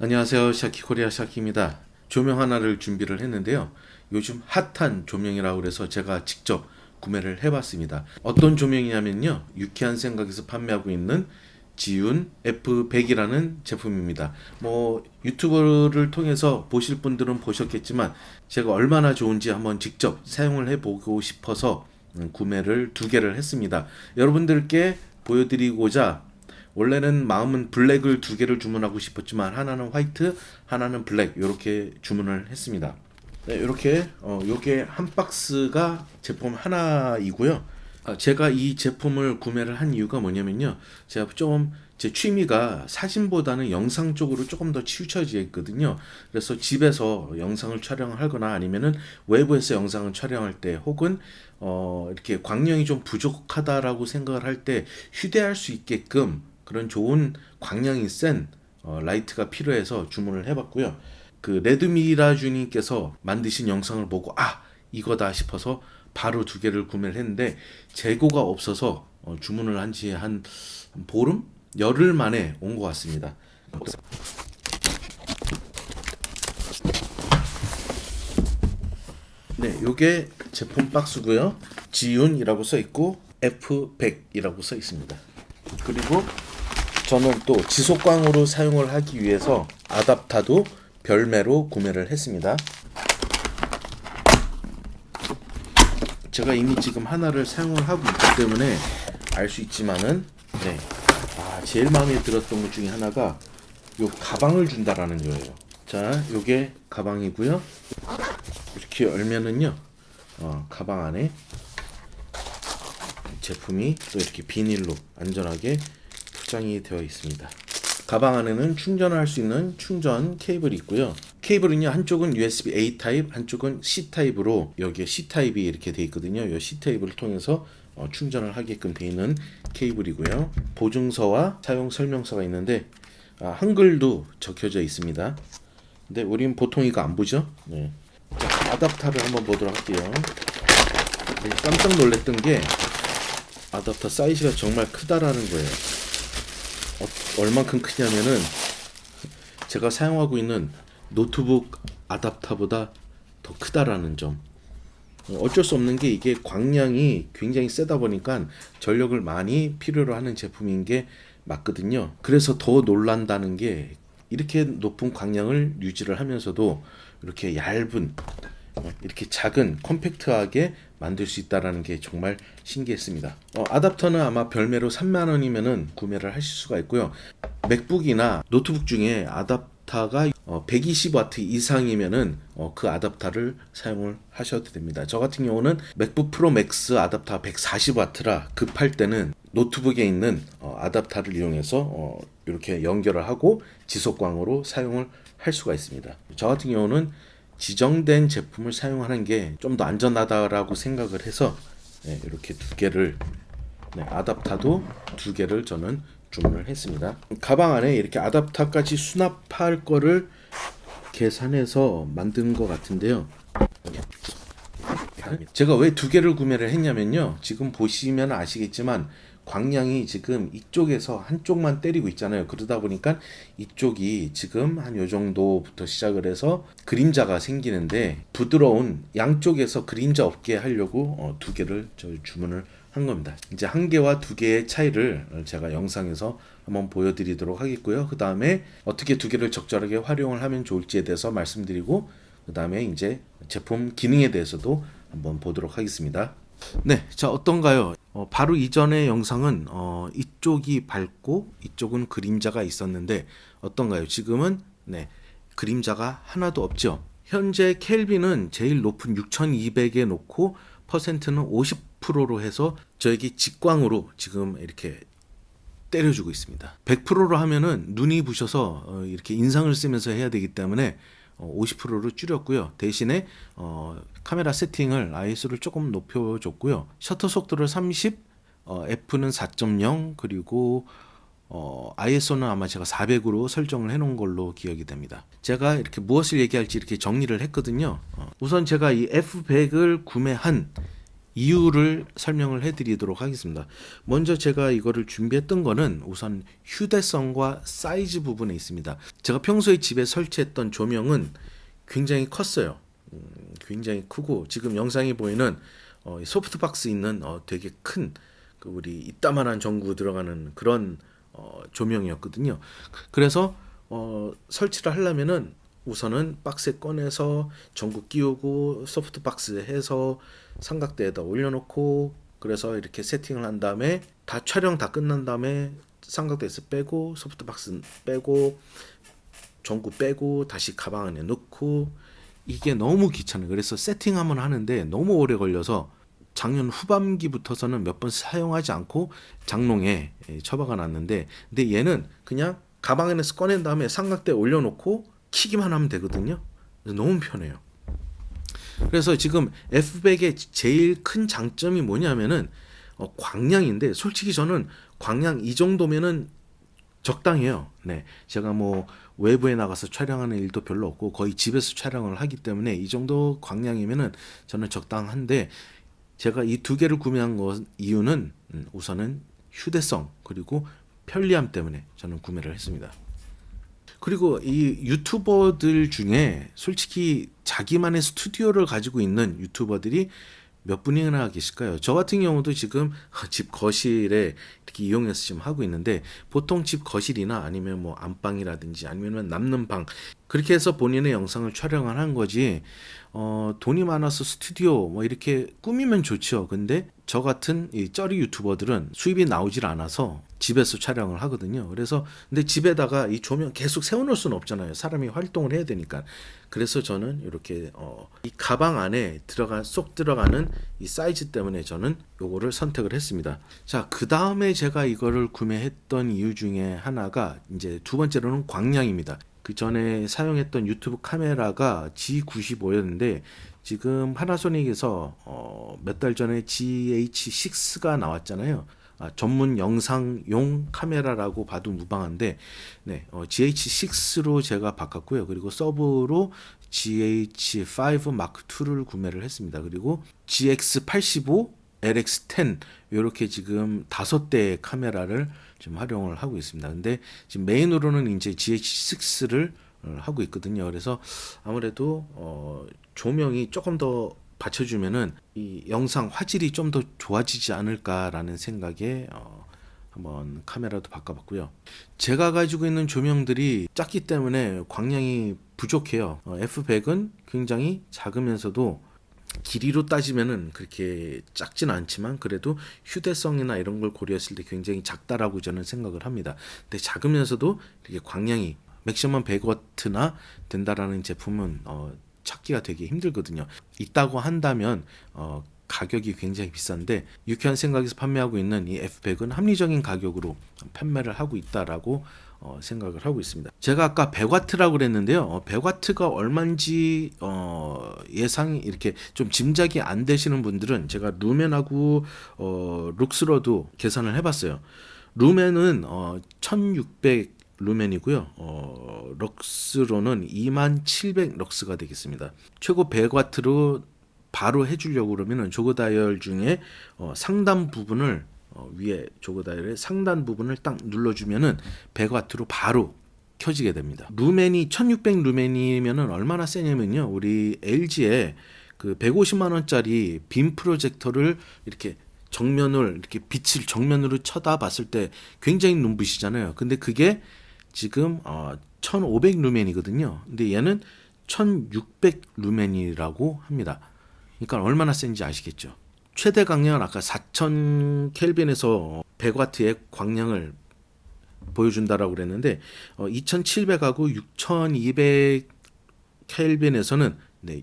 안녕하세요. 샤키코리아 샤키입니다. 조명 하나를 준비를 했는데요. 요즘 핫한 조명이라고 그래서 제가 직접 구매를 해봤습니다. 어떤 조명이냐면요. 유쾌한 생각에서 판매하고 있는 지윤 F100이라는 제품입니다. 유튜브를 통해서 보실 분들은 보셨겠지만 제가 얼마나 좋은지 한번 직접 사용을 해보고 싶어서 구매를 두 개를 했습니다. 여러분들께 보여드리고자 원래는 마음은 블랙을 두 개를 주문하고 싶었지만 하나는 화이트, 하나는 블랙 이렇게 주문을 했습니다. 네, 이렇게 요게 한 박스가 제품 하나이고요. 제가 이 제품을 구매를 한 이유가 뭐냐면요. 제가 좀 제 취미가 사진보다는 영상 쪽으로 조금 더 치우쳐져 있거든요. 그래서 집에서 영상을 촬영을 하거나 아니면은 외부에서 영상을 촬영할 때 혹은 이렇게 광량이 좀 부족하다라고 생각을 할 때 휴대할 수 있게끔 그런 좋은 광량이 센 라이트가 필요해서 주문을 해봤고요. 그 레드미라주님께서 만드신 영상을 보고 이거다 싶어서 바로 두 개를 구매를 했는데 재고가 없어서 주문을 한 지 한 보름? 열흘 만에 온 것 같습니다. 네, 요게 제품 박스고요. 지윤이라고 써 있고 F100이라고 써 있습니다. 그리고 저는 또 지속광으로 사용을 하기 위해서 아답타도 별매로 구매를 했습니다. 제가 이미 지금 하나를 사용을 하고 있기 때문에 알 수 있지만은 제일 마음에 들었던 것 중에 하나가 요 가방을 준다라는 거예요. 자, 요게 가방이고요. 이렇게 열면은요, 가방 안에 제품이 또 이렇게 비닐로 안전하게 포장이 되어 있습니다. 가방 안에는 충전을 할 수 있는 충전 케이블이 있고요. 케이블은요, 한쪽은 USB A 타입, 한쪽은 C 타입으로 여기에 C 타입이 이렇게 되어 있거든요. 이 C 타입을 통해서 충전을 하게끔 되어 있는 케이블이고요. 보증서와 사용 설명서가 있는데 한글도 적혀져 있습니다. 근데 우린 보통 이거 안 보죠? 네. 자, 아답터를 한번 보도록 할게요. 네, 깜짝 놀랐던 게 아답터 사이즈가 정말 크다라는 거예요. 얼만큼 크냐면은 제가 사용하고 있는 노트북 아답터보다 더 크다라는 점. 어쩔 수 없는 게 이게 광량이 굉장히 세다 보니까 전력을 많이 필요로 하는 제품인 게 맞거든요. 그래서 더 놀란다는 게 이렇게 높은 광량을 유지를 하면서도 이렇게 얇은 이렇게 작은 컴팩트하게 만들 수 있다라는 게 정말 신기했습니다. 아답터는 아마 별매로 3만 원이면은 구매를 하실 수가 있고요. 맥북이나 노트북 중에 아답터가 120W 이상이면은 그 아답터를 사용을 하셔도 됩니다. 저 같은 경우는 맥북 프로 맥스 아답터 140W라 급할 때는 노트북에 있는 아답터를 이용해서 이렇게 연결을 하고 지속광으로 사용을 할 수가 있습니다. 저 같은 경우는 지정된 제품을 사용하는 게 좀 더 안전하다라고 생각을 해서 이렇게 두 개를 아답터도 두 개를 저는 주문을 했습니다. 가방 안에 이렇게 아답터까지 수납할 거를 계산해서 만든 것 같은데요. 제가 왜 두 개를 구매를 했냐면요. 지금 보시면 아시겠지만 광량이 지금 이쪽에서 한쪽만 때리고 있잖아요. 그러다 보니까 이쪽이 지금 한 요 정도부터 시작을 해서 그림자가 생기는데 부드러운 양쪽에서 그림자 없게 하려고 두 개를 주문을 한 겁니다. 이제 한 개와 두 개의 차이를 제가 영상에서 한번 보여드리도록 하겠고요. 그 다음에 어떻게 두 개를 적절하게 활용을 하면 좋을지에 대해서 말씀드리고 그 다음에 이제 제품 기능에 대해서도 한번 보도록 하겠습니다. 네, 자 어떤가요? 바로 이전의 영상은 이쪽이 밝고 이쪽은 그림자가 있었는데 어떤가요? 지금은 그림자가 하나도 없죠. 현재 켈빈은 제일 높은 6200에 놓고 퍼센트는 50%로 해서 저에게 직광으로 지금 이렇게 때려주고 있습니다. 100%로 하면은 눈이 부셔서 이렇게 인상을 쓰면서 해야 되기 때문에 50%로 줄였고요. 대신에 카메라 세팅을 ISO를 조금 높여줬고요. 셔터 속도를 30, F는 4.0 그리고 ISO는 아마 제가 400으로 설정을 해놓은 걸로 기억이 됩니다. 제가 이렇게 무엇을 얘기할지 이렇게 정리를 했거든요. 우선 제가 이 F100을 구매한 이유를 설명을 해드리도록 하겠습니다. 먼저 제가 이거를 준비했던 거는 우선 휴대성과 사이즈 부분에 있습니다. 제가 평소에 집에 설치했던 조명은 굉장히 컸어요. 굉장히 크고 지금 영상에 보이는 소프트박스 있는 되게 큰 그 우리 이따만한 전구 들어가는 그런 조명이었거든요. 그래서 설치를 하려면은 우선은 박스에 꺼내서 전구 끼우고 소프트박스 해서 삼각대에다 올려놓고 그래서 이렇게 세팅을 한 다음에 다 촬영 다 끝난 다음에 삼각대에서 빼고 소프트박스 빼고 전구 빼고 다시 가방 안에 넣고 이게 너무 귀찮아요. 그래서 세팅하면 하는데 너무 오래 걸려서 작년 후반기부터서는 몇 번 사용하지 않고 장롱에 처박아 놨는데 근데 얘는 그냥 가방 안에서 꺼낸 다음에 삼각대에 올려놓고 키기만 하면 되거든요. 너무 편해요. 그래서 지금 F백의 제일 큰 장점이 뭐냐면은 광량인데 솔직히 저는 광량 이 정도면은 적당해요. 네, 제가 뭐 외부에 나가서 촬영하는 일도 별로 없고 거의 집에서 촬영을 하기 때문에 이 정도 광량이면은 저는 적당한데 제가 이 두 개를 구매한 거 이유는 우선은 휴대성 그리고 편리함 때문에 저는 구매를 했습니다. 그리고 이 유튜버들 중에 솔직히 자기만의 스튜디오를 가지고 있는 유튜버들이 몇 분이나 계실까요? 저 같은 경우도 지금 집 거실에 이렇게 이용해서 지금 하고 있는데 보통 집 거실이나 아니면 뭐 안방이라든지 아니면 남는 방 그렇게 해서 본인의 영상을 촬영을 한 거지 돈이 많아서 스튜디오 뭐 이렇게 꾸미면 좋죠. 근데 저 같은 이 쩌리 유튜버들은 수입이 나오질 않아서 집에서 촬영을 하거든요. 그래서 근데 집에다가 이 조명 계속 세워놓을 수는 없잖아요. 사람이 활동을 해야 되니까. 그래서 저는 이렇게 이 가방 안에 쏙 들어가는 이 사이즈 때문에 저는 요거를 선택을 했습니다. 자, 그 다음에 제가 이거를 구매했던 이유 중에 하나가 이제 두 번째로는 광량입니다. 그 전에 사용했던 유튜브 카메라가 G95였는데 지금 파나소닉에서 몇 달 전에 GH6가 나왔잖아요. 전문 영상용 카메라라고 봐도 무방한데 네, GH6로 제가 바꿨고요. 그리고 서브로 GH5 Mark II를 구매를 했습니다. 그리고 GX85, LX10 이렇게 지금 5대의 카메라를 좀 활용을 하고 있습니다. 근데 지금 메인으로는 이제 GH6를 하고 있거든요. 그래서 아무래도 조명이 조금 더 받쳐주면은 이 영상 화질이 좀 더 좋아지지 않을까라는 생각에 한번 카메라도 바꿔봤고요. 제가 가지고 있는 조명들이 작기 때문에 광량이 부족해요. F100은 굉장히 작으면서도 길이로 따지면은 그렇게 작진 않지만 그래도 휴대성이나 이런 걸 고려했을 때 굉장히 작다라고 저는 생각을 합니다. 근데 작으면서도 이렇게 광량이 맥시멈 100W나 된다라는 제품은 찾기가 되게 힘들거든요. 있다고 한다면 가격이 굉장히 비싼데 유쾌한 생각에서 판매하고 있는 이 F100은 합리적인 가격으로 판매를 하고 있다라고 생각을 하고 있습니다. 제가 아까 100W라고 그랬는데요. 100W가 얼마인지 예상이 이렇게 좀 짐작이 안 되시는 분들은 제가 루멘하고 룩스로도 계산을 해봤어요. 루멘은 1600 루멘이고요. 럭스로는 2700 럭스가 되겠습니다. 최고 100W로 바로 해주려고 그러면은 조거 다이얼 중에 상단 부분을 위에 조거 다이얼의 상단 부분을 딱 눌러주면은 100W로 바로 켜지게 됩니다. 루멘이 1600 루멘이면은 얼마나 세냐면요. 우리 LG에 그 150만 원짜리 빔 프로젝터를 이렇게 정면을 이렇게 빛을 정면으로 쳐다봤을 때 굉장히 눈부시잖아요. 근데 그게 지금 1500 루멘이거든요. 근데 얘는 1600 루멘이라고 합니다. 그러니까 얼마나 센지 아시겠죠. 최대 광량은 아까 4000 켈빈에서 100W의 광량을 보여준다라고 그랬는데 2700하고 6200 켈빈에서는 네,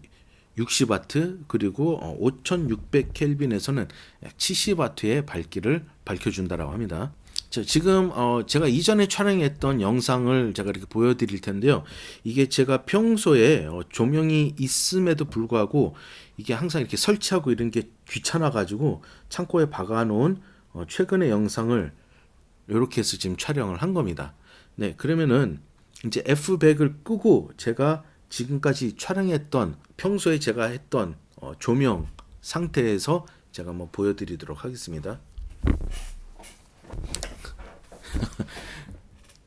60W 그리고 5600 켈빈에서는 약 70W의 밝기를 밝혀준다라고 합니다. 자, 지금 제가 이전에 촬영했던 영상을 제가 이렇게 보여드릴 텐데요. 이게 제가 평소에 조명이 있음에도 불구하고 이게 항상 이렇게 설치하고 이런 게 귀찮아 가지고 창고에 박아놓은 최근의 영상을 이렇게 해서 지금 촬영을 한 겁니다. 네, 그러면은 이제 F100을 끄고 제가 지금까지 촬영했던 평소에 제가 했던 조명 상태에서 제가 한번 보여드리도록 하겠습니다.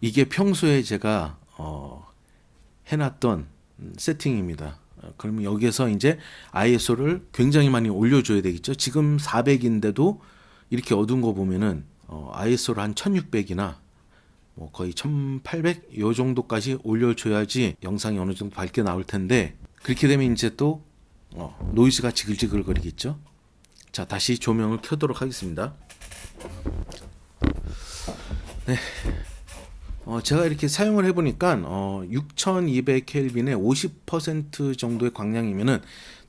이게 평소에 제가 해놨던 세팅입니다. 그러면 여기에서 이제 ISO를 굉장히 많이 올려줘야 되겠죠. 지금 400인데도 이렇게 어두운 거 보면은 ISO를 한 1600이나 뭐 거의 1800 요 정도까지 올려줘야지 영상이 어느 정도 밝게 나올 텐데, 그렇게 되면 이제 또 노이즈가 지글지글 거리겠죠. 자, 다시 조명을 켜도록 하겠습니다. 네. 제가 이렇게 사용을 해보니까 6200켈빈에 50% 정도의 광량이면은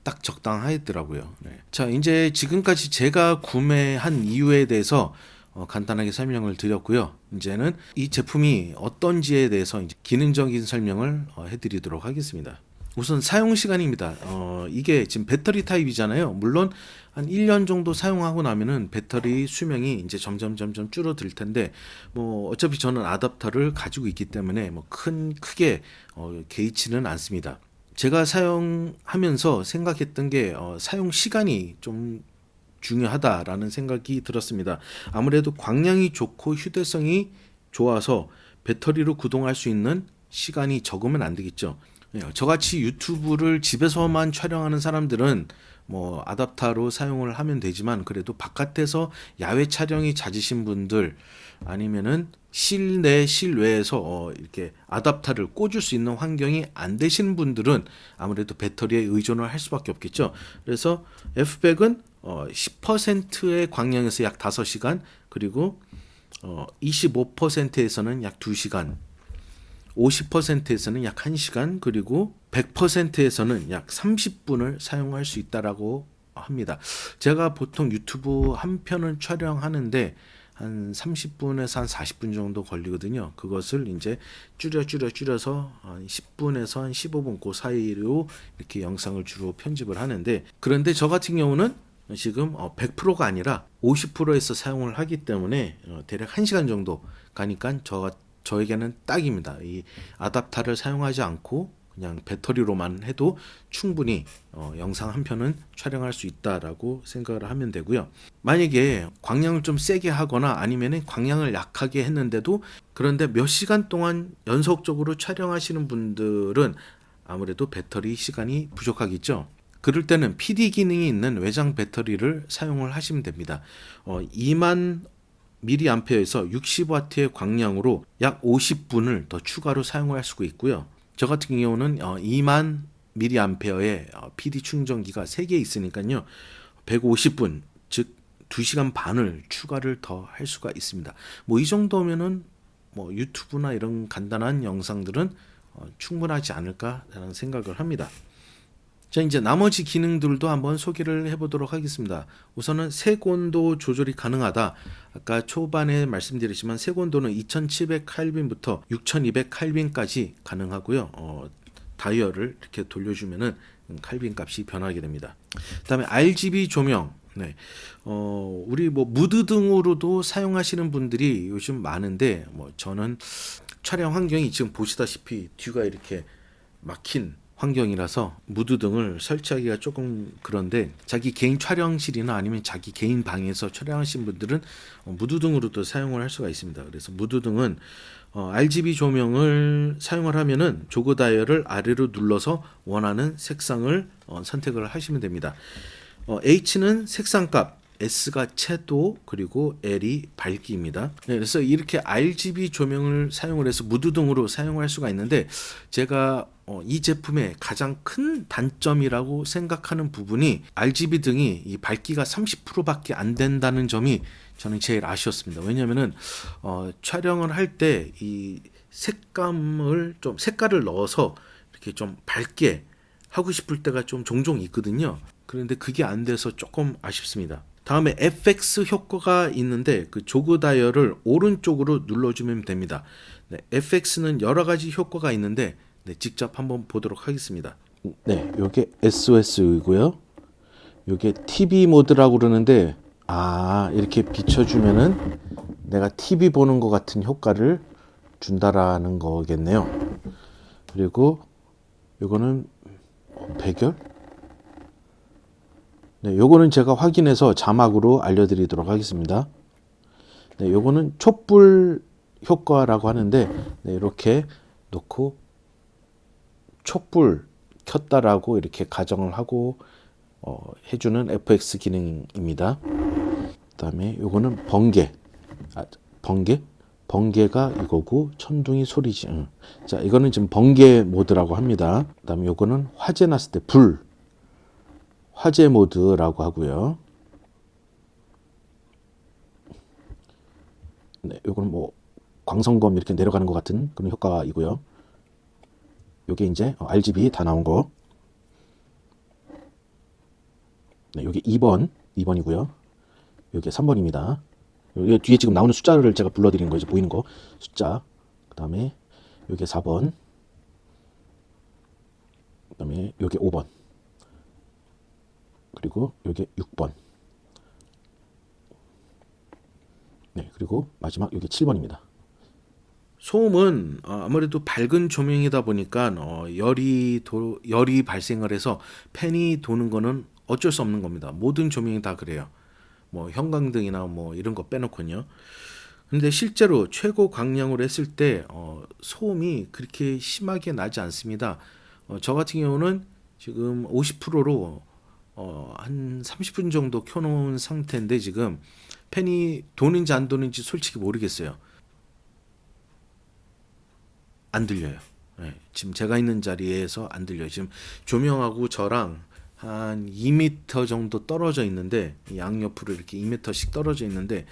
딱 적당하더라고요. 네. 자, 이제 지금까지 제가 구매한 이유에 대해서 간단하게 설명을 드렸고요. 이제는 이 제품이 어떤지에 대해서 이제 기능적인 설명을 해드리도록 하겠습니다. 우선 사용 시간입니다. 이게 지금 배터리 타입이잖아요. 물론 한 1년 정도 사용하고 나면은 배터리 수명이 이제 점점 줄어들 텐데, 뭐 어차피 저는 아답터를 가지고 있기 때문에 뭐 크게 개의치는 않습니다. 제가 사용하면서 생각했던 게 사용 시간이 좀 중요하다라는 생각이 들었습니다. 아무래도 광량이 좋고 휴대성이 좋아서 배터리로 구동할 수 있는 시간이 적으면 안 되겠죠. 저같이 유튜브를 집에서만 촬영하는 사람들은 뭐 아답터로 사용을 하면 되지만, 그래도 바깥에서 야외 촬영이 잦으신 분들, 아니면은 실내 실외에서 이렇게 아답터를 꽂을 수 있는 환경이 안 되시는 분들은 아무래도 배터리에 의존을 할 수밖에 없겠죠. 그래서 F백은 10%의 광량에서 약 5시간, 그리고 25%에서는 약 2시간, 50%에서는 약 1시간, 그리고 100%에서는 약 30분을 사용할 수 있다라고 합니다. 제가 보통 유튜브 한 편을 촬영하는데 한 30분에서 한 40분 정도 걸리거든요. 그것을 이제 줄여서 한 10분에서 한 15분 그 사이로 이렇게 영상을 주로 편집을 하는데, 그런데 저 같은 경우는 지금 100%가 아니라 50%에서 사용을 하기 때문에 대략 1시간 정도 가니까 저에게는 딱입니다. 이 아답터를 사용하지 않고 그냥 배터리로만 해도 충분히 영상 한 편은 촬영할 수 있다라고 생각을 하면 되고요. 만약에 광량을 좀 세게 하거나 아니면 광량을 약하게 했는데도, 그런데 몇 시간 동안 연속적으로 촬영하시는 분들은 아무래도 배터리 시간이 부족하겠죠. 그럴 때는 PD 기능이 있는 외장 배터리를 사용을 하시면 됩니다. 2만 mAh에서 60W의 광량으로 약 50분을 더 추가로 사용할 수가 있고요. 저 같은 경우는 2만 mAh의 PD 충전기가 3개 있으니까요. 150분, 즉 2시간 반을 추가를 더 할 수가 있습니다. 뭐 이 정도면은 뭐 유튜브나 이런 간단한 영상들은 충분하지 않을까라는 생각을 합니다. 자, 이제 나머지 기능들도 한번 소개를 해보도록 하겠습니다. 우선은 색온도 조절이 가능하다. 아까 초반에 말씀드렸지만 색온도는 2700켈빈부터 6200켈빈까지 가능하고요. 다이얼을 이렇게 돌려주면은 켈빈 값이 변하게 됩니다. 그다음에 RGB 조명. 네. 우리 뭐 무드 등으로도 사용하시는 분들이 요즘 많은데, 뭐 저는 촬영 환경이 지금 보시다시피 뒤가 이렇게 막힌 환경이라서 무드 등을 설치하기가 조금 그런데, 자기 개인 촬영실이나 아니면 자기 개인 방에서 촬영하신 분들은 무드 등으로도 사용을 할 수가 있습니다. 그래서 무드 등은 RGB 조명을 사용을 하면은 조그 다이얼을 아래로 눌러서 원하는 색상을 선택을 하시면 됩니다. H는 색상값, S가 채도, 그리고 L이 밝기입니다. 네, 그래서 이렇게 RGB 조명을 사용을 해서 무드 등으로 사용할 수가 있는데, 제가 이 제품의 가장 큰 단점이라고 생각하는 부분이 RGB 등이 이 밝기가 30%밖에 안 된다는 점이 저는 제일 아쉬웠습니다. 왜냐면은 촬영을 할 때 이 색깔을 넣어서 이렇게 좀 밝게 하고 싶을 때가 좀 종종 있거든요. 그런데 그게 안 돼서 조금 아쉽습니다. 다음에 FX 효과가 있는데, 그 조그 다이얼을 오른쪽으로 눌러주면 됩니다. 네, FX는 여러 가지 효과가 있는데, 네, 직접 한번 보도록 하겠습니다. 네, 요게 SOS이고요. 요게 TV 모드라고 그러는데, 이렇게 비춰주면은 내가 TV 보는 것 같은 효과를 준다라는 거겠네요. 그리고 요거는 배결? 네, 요거는 제가 확인해서 자막으로 알려드리도록 하겠습니다. 네, 요거는 촛불 효과라고 하는데, 네, 이렇게 놓고 촛불 켰다라고 이렇게 가정을 하고 해주는 FX 기능입니다. 그다음에 요거는 번개, 번개가 이거고 천둥이 소리지. 응. 자, 이거는 지금 번개 모드라고 합니다. 그다음에 요거는 화재 났을 때 화재 모드라고 하고요. 네, 요거는 뭐 광선검 이렇게 내려가는 것 같은 그런 효과이고요. 요게 이제 RGB 다 나온 거. 네, 요게 2번이고요. 요게 3번입니다. 여기 뒤에 지금 나오는 숫자를 제가 불러드리는 거죠. 보이는 거 숫자. 그 다음에 요게 4번. 그 다음에 요게 5번. 그리고 요게 6번. 네, 그리고 마지막 요게 7번입니다. 소음은 아무래도 밝은 조명이다 보니까 열이 발생을 해서 팬이 도는 거는 어쩔 수 없는 겁니다. 모든 조명이 다 그래요. 뭐 형광등이나 뭐 이런 거 빼놓고요. 근데 실제로 최고 광량으로 했을 때 소음이 그렇게 심하게 나지 않습니다. 저 같은 경우는 지금 50%로 한 30분 정도 켜놓은 상태인데 지금 팬이 도는지 안 도는지 솔직히 모르겠어요. 안 들려요. 네, 지금 제가 있는 자리에서 안 들려요. 지금 조명하고 저랑 한 2m 정도 떨어져 있는데 양옆으로 이렇게 2m씩 떨어져 있는데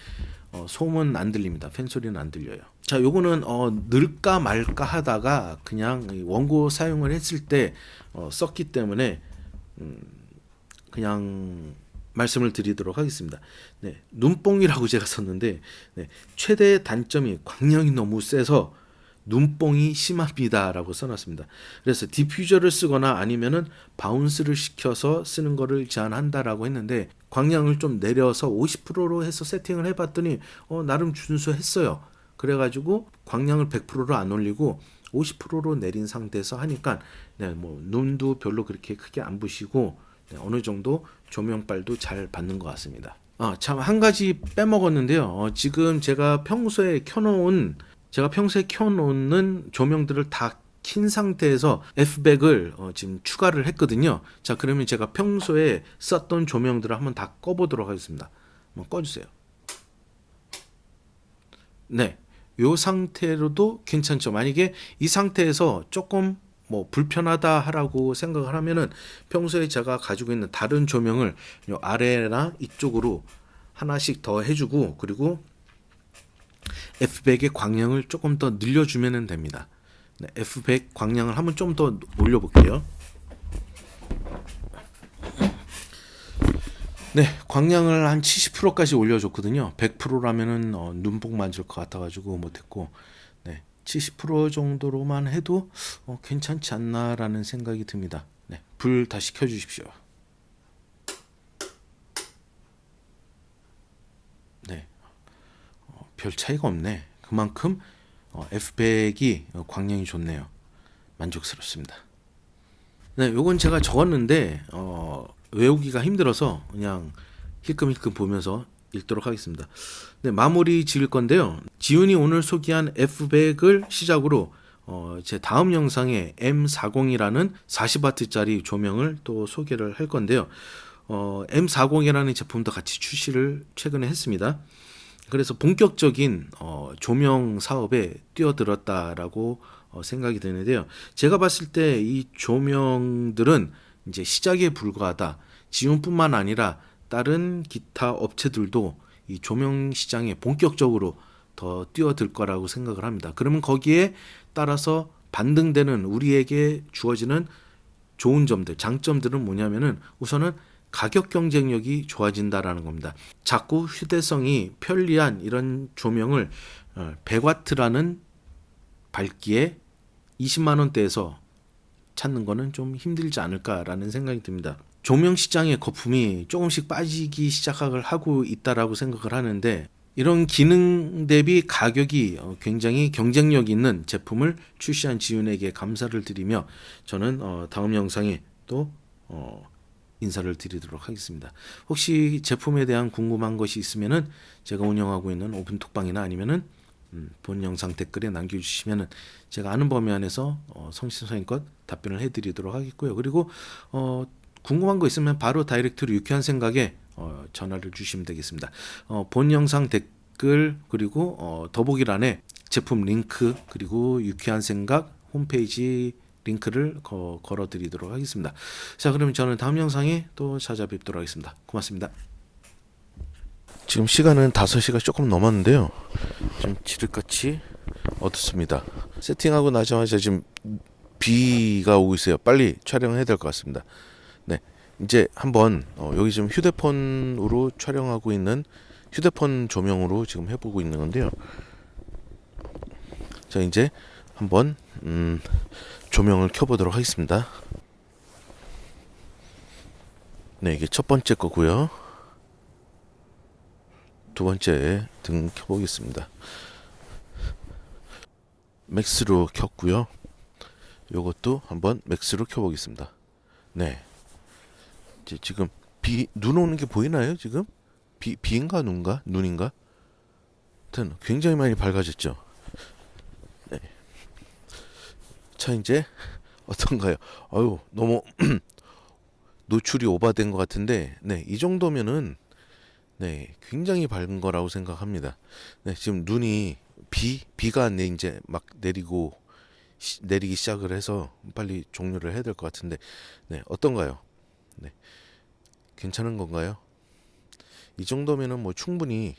소음은 안 들립니다. 팬 소리는 안 들려요. 자, 요거는 넣을까 말까 하다가 그냥 원고 사용을 했을 때 썼기 때문에 그냥 말씀을 드리도록 하겠습니다. 네, 눈뽕이라고 제가 썼는데 네, 최대 단점이 광량이 너무 세서 눈뽕이 심합니다라고 써놨습니다. 그래서 디퓨저를 쓰거나 아니면은 바운스를 시켜서 쓰는 거를 제안한다라고 했는데 광량을 좀 내려서 50%로 해서 세팅을 해봤더니 나름 준수했어요. 그래가지고 광량을 100%로 안 올리고 50%로 내린 상태에서 하니까 네, 뭐 눈도 별로 그렇게 크게 안 부시고 네, 어느 정도 조명빨도 잘 받는 것 같습니다. 참 한 가지 빼먹었는데요. 지금 제가 평소에 켜놓는 조명들을 다 킨 상태에서 F백을 지금 추가를 했거든요. 자, 그러면 제가 평소에 썼던 조명들을 한번 다 꺼보도록 하겠습니다. 한번 꺼주세요. 네, 이 상태로도 괜찮죠. 만약에 이 상태에서 조금 뭐 불편하다 하라고 생각을 하면은 평소에 제가 가지고 있는 다른 조명을 요 아래나 이쪽으로 하나씩 더 해주고 그리고 F백의 광량을 조금 더 늘려주면 됩니다. 네, F백 광량을 한번 좀 더 올려볼게요. 네, 광량을 한 70%까지 올려줬거든요. 100%라면은 눈뽕 만질 것 같아가지고 못했고, 네, 70% 정도로만 해도 괜찮지 않나라는 생각이 듭니다. 네, 불 다시 켜주십시오. 네, 별 차이가 없네. 그만큼 F백이 광량이 좋네요. 만족스럽습니다. 네, 요건 제가 적었는데 외우기가 힘들어서 그냥 힐끔힐끔 보면서 읽도록 하겠습니다. 네, 마무리 지을 건데요. 지훈이 오늘 소개한 F백을 시작으로 제 다음 영상에 M40이라는 40W짜리 조명을 또 소개를 할 건데요. M40이라는 제품도 같이 출시를 최근에 했습니다. 그래서 본격적인 조명 사업에 뛰어들었다라고 생각이 드는데요. 제가 봤을 때 이 조명들은 이제 시작에 불과하다. 지훈뿐만 아니라 다른 기타 업체들도 이 조명 시장에 본격적으로 더 뛰어들 거라고 생각을 합니다. 그러면 거기에 따라서 반등되는 우리에게 주어지는 좋은 점들, 장점들은 뭐냐면은 우선은 가격 경쟁력이 좋아진다라는 겁니다. 작고 휴대성이 편리한 이런 조명을 100W라는 밝기에 20만 원대에서 찾는 거는 좀 힘들지 않을까라는 생각이 듭니다. 조명 시장의 거품이 조금씩 빠지기 시작을 하고 있다라고 생각을 하는데 이런 기능 대비 가격이 굉장히 경쟁력 있는 제품을 출시한 지훈에게 감사를 드리며 저는 다음 영상에 또 인사를 드리도록 하겠습니다. 혹시 제품에 대한 궁금한 것이 있으면은 제가 운영하고 있는 오픈톡방이나 아니면은 본 영상 댓글에 남겨주시면은 제가 아는 범위 안에서 성심성의껏 답변을 해드리도록 하겠고요. 그리고 궁금한 거 있으면 바로 다이렉트로 유쾌한 생각에 전화를 주시면 되겠습니다. 본 영상 댓글 그리고 더보기란에 제품 링크 그리고 유쾌한 생각 홈페이지 링크를 걸어드리도록 하겠습니다. 자, 그러면 저는 다음 영상에 또 찾아뵙도록 하겠습니다. 고맙습니다. 지금 시간은 5시가 조금 넘었는데요. 좀 지륵같이 어둡습니다. 세팅하고 나자마자 지금 비가 오고 있어요. 빨리 촬영해야 될 것 같습니다. 네, 이제 한번 여기 지금 휴대폰으로 촬영하고 있는 휴대폰 조명으로 지금 해보고 있는 건데요. 자, 이제 한번 조명을 켜보도록 하겠습니다. 네, 이게 첫 번째 거고요. 두 번째 등 켜보겠습니다. 맥스로 켰고요. 요것도 한번 맥스로 켜보겠습니다. 네, 이제 지금 눈 오는 게 보이나요? 지금 비인가 눈인가? 하여튼 굉장히 많이 밝아졌죠. 네. 자, 이제 어떤가요? 아유, 너무 노출이 오버된 것 같은데, 네, 이 정도면은 네, 굉장히 밝은 거라고 생각합니다. 네, 지금 눈이 비가 이제 막 내리기 시작을 해서 빨리 종료를 해야 될 것 같은데, 네, 어떤가요? 네, 괜찮은 건가요? 이 정도면은 뭐 충분히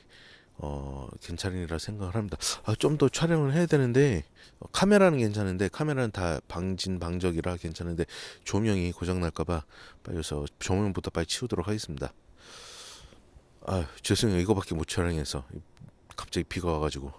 괜찮으리라 생각을 합니다. 좀 더 촬영을 해야 되는데 카메라는 괜찮은데 카메라는 다 방진방적이라 괜찮은데 조명이 고장 날까봐 빨리 해서 조명부터 빨리 치우도록 하겠습니다. 죄송해요. 이거밖에 못 촬영해서 갑자기 비가 와가지고.